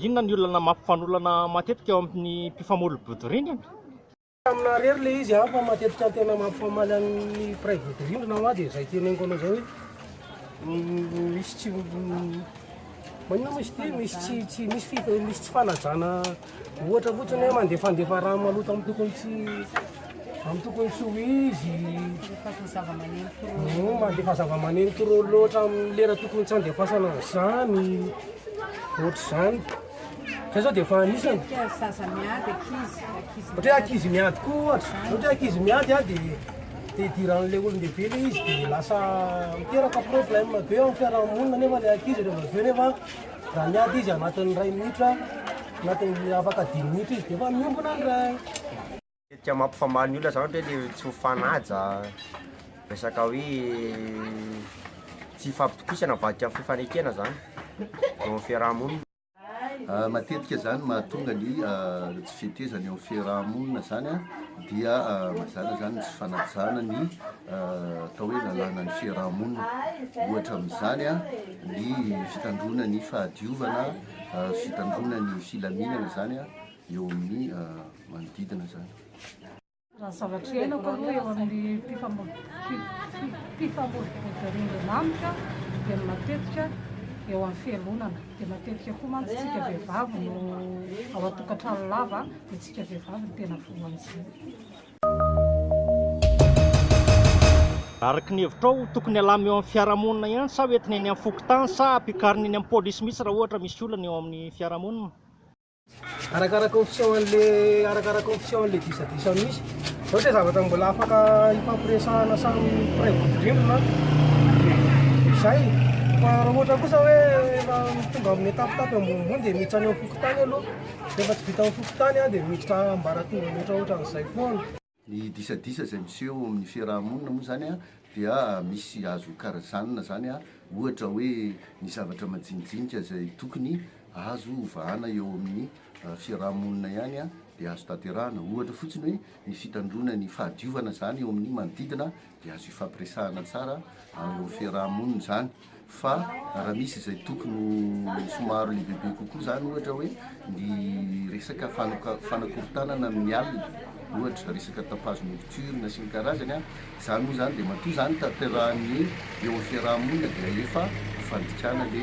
inona ny olana mampifanolana matetika eo amin'ny mpifamolo-bodirindrina? Amina rery le izy fa matetika tena mampifamaly amin'ny mpiray vodirindrina ma dia izay teneniko anao zao hoe misy tsy manina misy ty misy tsy fanajana ohatra fotsiny hoe mandefandefa rano maloto amin'ny tokony tsy ho izy mandefa zava-maneno toro loatra amin'ny lera tokony tsy andefasana zany ohatr'izany fa zao dia efa anisany ohatra ankizy miady koa ohatra ohatra ankizy miady a dia idiran'ilay olon-dehibe le izy dia lasa miteraka problème be amin'ny fiarahamonina nefa le ankizy rehefa aveo nefa raha miady izy anatin'ny ray minitra anatin'ny afaka 10 minitra izy dia efa miombona ny ray tia mampifamaly ny olona zany ohatra hoe le tsy ho fanaja resaka hoe tsy fampitokisana vady amin'ny fifanekena zany eo amin'ny fiarahamonina. Matetika zany mahatonga ny tsy fihetezany eo amin'ny fiarahamonina zany a dia mazana zany tsy fanajana ny atao hoe lalàna ny fiarahamonina ohatra amin'izany a ny fitandrona ny fahadiovana fitandrona ny filaminana zany a eo amin'ny manodidina zany. Raha zavatra iainako aloha eo amin'ny mpifamolo-bodirindrina amiko dia matetika eo amin'ny fialonana dia matetika koa mantsy tsika vehivavy no ao an-tokantrano lava dia tsika vehivavy no tena voahan'izay. Araka ny hevitrao tokony alamy eo amin'ny fiarahamonina ihany sa hoentina eny amin'ny fokontany sa ampiakarina eny amin'ny pôlisy mihitsy raha ohatra misy olana eo amin'ny fiarahamonina? Arakaraka ny fisehoan'le disadisa misy ohatra zavatra mbola afaka hifampiresahana samy mpiray vodirindrina izay fa raha ohatra kosa hoe tonga amin'ny etapetapy ambonimbony dia miditra any amin'ny fokontany aloha rehefa tsy vita amin'ny fokontany a dia miditra ambaratonga ohatraohatra n'izay foana. Ny disadisa izay miseho amin'ny fiarahamonina moa zany a dia misy azo karazanina zany a ohatra hoe ny zavatra majinijinika izay tokony azo vahana eo amin'ny fiarahamonina ihany a dia azo tanterahana ohatra fotsiny hoe ny fitandrona ny fahadiovana zany eo amin'ny manodidina dia azo ifampiresahana tsara eo fiarahamonina zany fa raha misy izay tokony somaro lehibehibe kokoa zany ohatra hoe ny resaka fanakorontanana amin'ny alina ohatra resaka tapazo nocturne sy ny karazany a zany moa zany dia matoa zany tanterahany eo amin'ny fiarahamonina dia efa fandikana le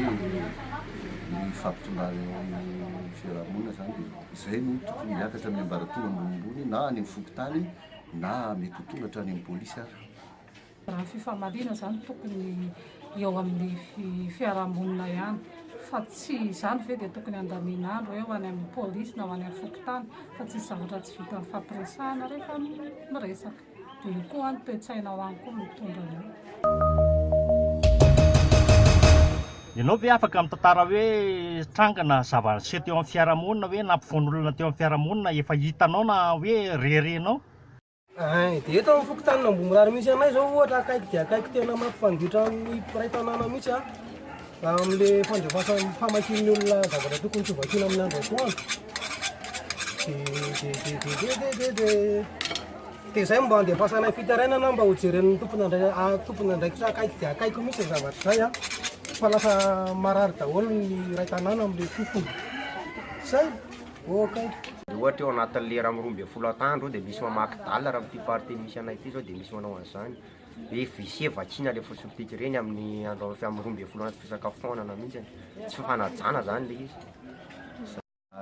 ny fampitondrana eo amin'ny fiarahamonina zany dia izay no tokony miakatra amin'ny ambaratonga ambonimbony na any amin'ny fokontany na mety ho tonga hatrany amin'ny pôlisy ary. Raha fifamaliana zany tokony eo amin'ny fiarahamonina ihany fa tsy izany ve dia tokony andamian'andro eo any amin'ny pôlisy na ho any amin'ny fokontany fa tsy zavatra tsy vita amin'ny fampiresahana rehefa miresaka dia io koa ny toe-tsaina ho any koa mitondra an'io. Ianao ve afaka mitantara hoe trangana zava-niseho teo amin'ny fiarahamonina hoe nampivoan'olona teo amin'ny fiarahamonina efa hitanao na hoe rerenao? Dia eto amin'ny fokontany Ambomirary misy anay zao ohatra akaiky dia akaiky tena mampifanditra amin'ny mpiray tanàna mihitsy a amin'le famakian'ny olona zavatra tokony tsy vakiana amin'ny andro atoandro dia izay mba andefasanay fitarainana mba ho jeren'ny tompony andraikitra akaiky dia akaiky mihitsy zavatra izay a fa lasa marary daholo ny ray tanàna amin'le tompony izay okay. Ohatra eo anatin'ny lera amin'ny 12 atoandro dia misy mamaky dalina raha amin'ity party misy anay ity zao dia misy manao an'izany hoe vise vakiana le fosolitika ireny amin'ny andro amin'ny 12 anaty fisakafoanana mihitsy tsy fanajana zany le izy.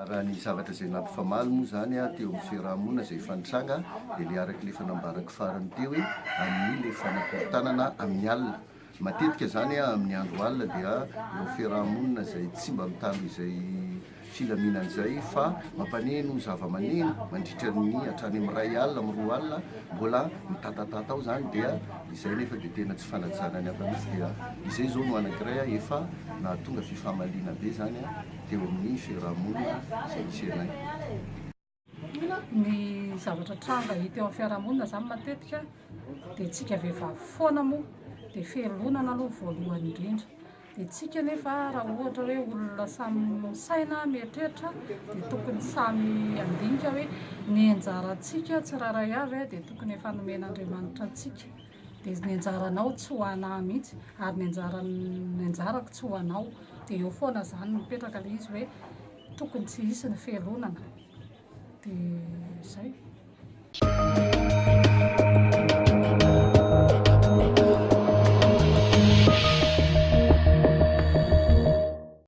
Raha ny zavatra izay nampifamaly moa zany a teo amin'ny fiarahamonina izay fanitsanga dia le araka le fanambarako farany teo hoe amin'ny le fanakorontanana amin'ny alina matetika zany a amin'ny andro alina dia eo fiarahamonina izay tsy mba mitano izay filaminan'izay fa mampaneno zava-maneno mandritra ny hatrany amin'ny ray alina amin'ny 2 alina mbola mitatatata ao zany dia izay nefa dia tena tsy fanajana ny hafa mihitsy dia izay zao no anankiray a efa nahatonga fifamaliana be zany a teo amin'ny fiarahamonina izay misy anay. Ny zavatra tranga hita eo amin'ny fiarahamonina zany matetika dia tsika vehivavy foana moa dia fialonana aloha voalohany indrindra dia tsika nefa raha ohatra hoe olona samy saina mieritreritra dia tokony samy andinika hoe ny anjarantsika tsiraray avy dia tokony efa nomen'Andriamanitra antsika dia ny anjaranao tsy ho anahy mihitsy ary ny anjarako tsy ho anao dia eo foana zany mipetraka le izy hoe tokony tsy hisy ny fialonana dia zay